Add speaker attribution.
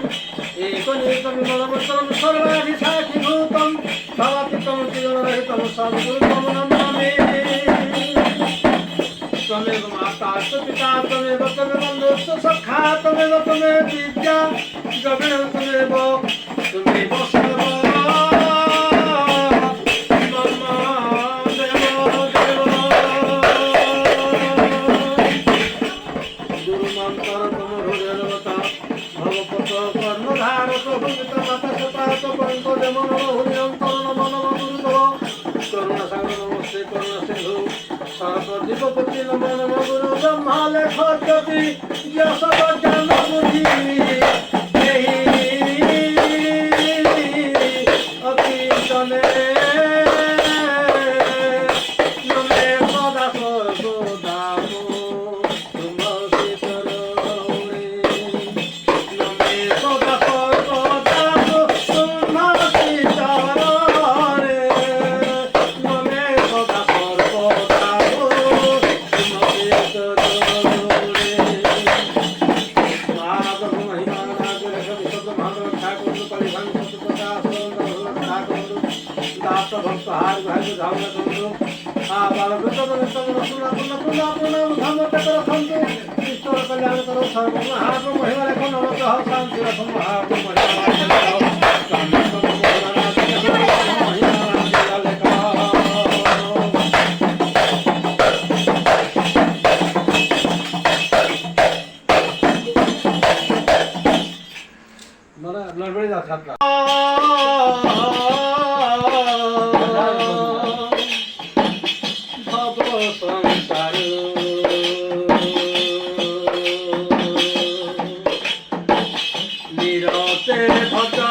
Speaker 1: एकमेकं विमलमचलं सर्वाधिसाक्षिभूतं भवातीतं त्रिगुणरहितं सद्गुरुं नमामि। त्वमेव माता च पिता त्वमेव बन्धुश्च सखा त्वमेव विद्या गगनं त्वमेव सर्वं सर्वदीपपति नमो नमो गुरु ब्रह्मा लेखोपति यशवज्ञान बुद्धि अकीर्तने नमे सदा सर्वदा तुमसि करोमि नमे सदा सर्वदा तुमसि करोमि नमे सदा सर्वदा भक्तहार भाई धावना करतो आ बालवृत बनस्तम रसुना पुन्हा धामते करखंतु ईश्वर कल्याण करो सर्व महात्म महिमा लेखो नमः शांति रखो महात्म महिमा मला लडबडी जातात संसार निरते भजा